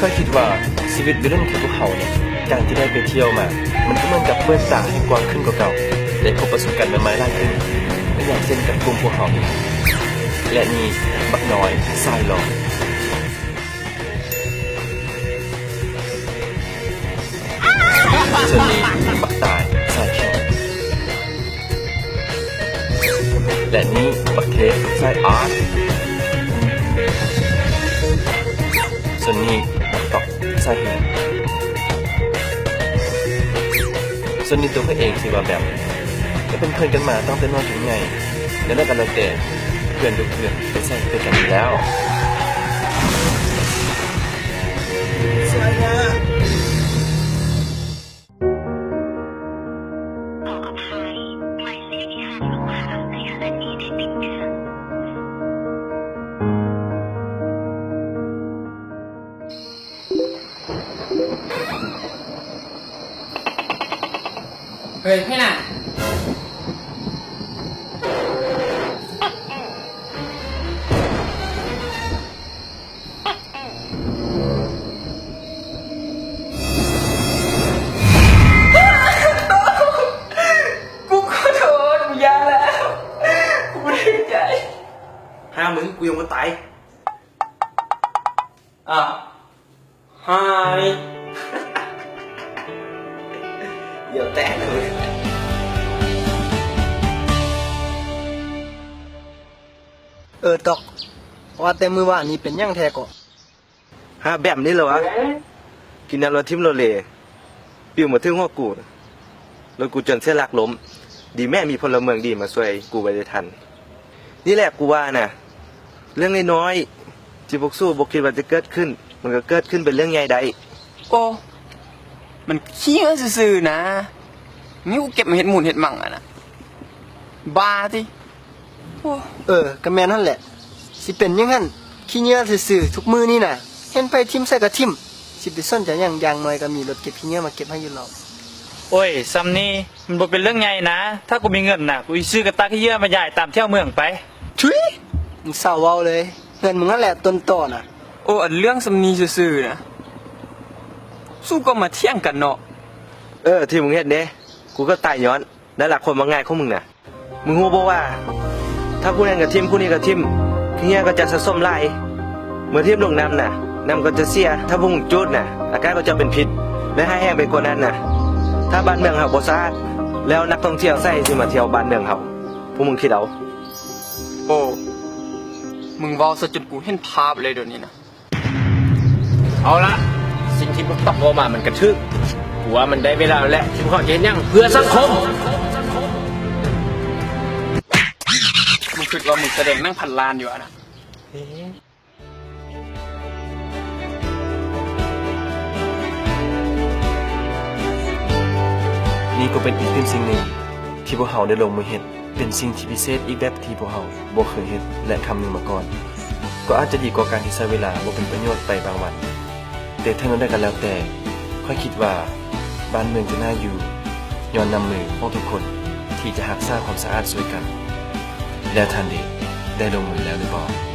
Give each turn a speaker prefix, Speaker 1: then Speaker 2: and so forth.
Speaker 1: เคยคิดว่าชีวิตวัยรุ่นของพวกเขาเนี่ยการที่ได้ไปเที่ยวมามันก็เหมือนกับเปิดตาให้กว้างขึ้นกว่าเก่าได้พบประสบการณ์ใหม่ๆหลายขึ้นและอย่างเช่นกับกลุ่มพวกเขาและนี่บักน้อยทรายหลอกส่วนนี้บักตายทรายแข็งและนี่บักเทสทรายอาร์ตส่วนนี้บักตอกทรายเห็นส่วนนี้ตัวเขาเองสิว่าแบบก็เป็นเพื่อนกันมาต้องเป็นน้อยถึงไงแล้วนั่นกันเราแต่เพื่อนทุกเพื่อนไปใส่ไปกันอยู่แล้วสวยนะ
Speaker 2: ขออภัยหมายเลขที่หาลูกค้าในขณะนี้ได้ปิดเครื่อง
Speaker 3: เฮ้ยพี่น่ะกูขอโทษกูยาแล้วกูไม่ได้ใจ
Speaker 4: ห้ามึงกูยังไม่ตาย
Speaker 3: หาย
Speaker 4: เดี๋ยวแตกเลย
Speaker 5: ตอกว่าแต่มือว่านี่เป็นยังแท้ก็
Speaker 4: ห้าแบบนี้เหรอวะกินน้ำรถทิมโรเลปิวมาถึงหัวกูรถกูจนเสียหลักล้มดีแม่มีพลเมืองดีมาช่วยกูไว้ได้ทันนี่แหละกูว่าน่ะเรื่องน้อยๆที่พวกสู้บกคิดว่าจะเกิดขึ้นมันก็เกิดขึ้นเป็นเรื่องใหญ่ได้
Speaker 3: โอ้มันขี้เอ้อซื่อๆนะนี่กูเก็บมาเห็ดหมุนเห็ดมั่งอะนะบ้าสิโอ้
Speaker 5: ก็แม่นนั่นแหละสิเป็นยังงั้นขี้เหงื่อซื่อๆทุกมือนี่น่ะเห็นไปทิ่มใส่ก็ทิ่มสิไปสนใจอย่างน้อยก็มีรถเก็บขี้เหงื่อมาเก็บให้อยู่หรอก
Speaker 6: โอ้ยซัมนี่มันบ่เป็นเรื่องใหญ่นะถ้ากูมีเงินน่ะกูสิซื้อกระตาขี้เยื่อมาใหญ่ตามเที่ยวเมืองไป
Speaker 5: ชุยมึงเศร้าเว้าเลยเงินมึงนั่นแหละต้นตอน่ะ
Speaker 3: โอ้อันเรื่องสำนีซื่อๆนะสู้ก็มาเที่ยงกันเนาะ
Speaker 4: ที่มึงเฮ็ดเด้กูก็ตายย้อนนั่นแหละคนมาง่ายของมึงน่ะมึงรู้บ่ว่าถ้ากูนั่นกับทิมกูนี่กับทิมขี้เหงื่อก็จะสะสมหลายเมื่อเทียบลงน้ำน่ะน้ำก็จะเสียถ้าพวกมึงจุดน่ะอากาศก็จะเป็นพิษและให้แห้งไปกว่านั้นน่ะถ้าบ้านเมืองเฮาบ่สะอาดแล้วนักท่องเที่ยวใส่สิมาเที่ยวบ้านเมืองเฮาพวกมึงคิดเอา
Speaker 3: โอ้มึงเว้าซะจนกูเห็นภาพเลยเดี๋ยวนี้นะ
Speaker 4: เอาละสิ่งที่พวกตอกออกมามันกระทึกกูว่ามันได้เวลาแล้วที่พวกเขาจะเฮ็ดหยังเพื่อสังคม
Speaker 3: มึงคิดว่ามึงแสดงนั่งพันล้านอยู่อะนะ
Speaker 1: นี่ก็เป็นอีกสิ่งหนึ่งที่พวกเขาได้ลงมือเฮ็ดเป็นสิ่งที่พิเศษอีกแบบที่พวกเขาบ่เคยเฮ็ดและคำนึงมาก่อนก็อาจจะดีกว่าการที่ใช้เวลาบ่เป็นประโยชน์ไปบางวันแต่ทั้งนั้นได้กันแล้วแต่ค่อยคิดว่าบ้านเมืองจะน่าอยู่ย้อนนำมือของทุกคนที่จะรักษาความสะอาดช่วยกันแล้วท่านได้ลงมือแล้วหรือเปล่า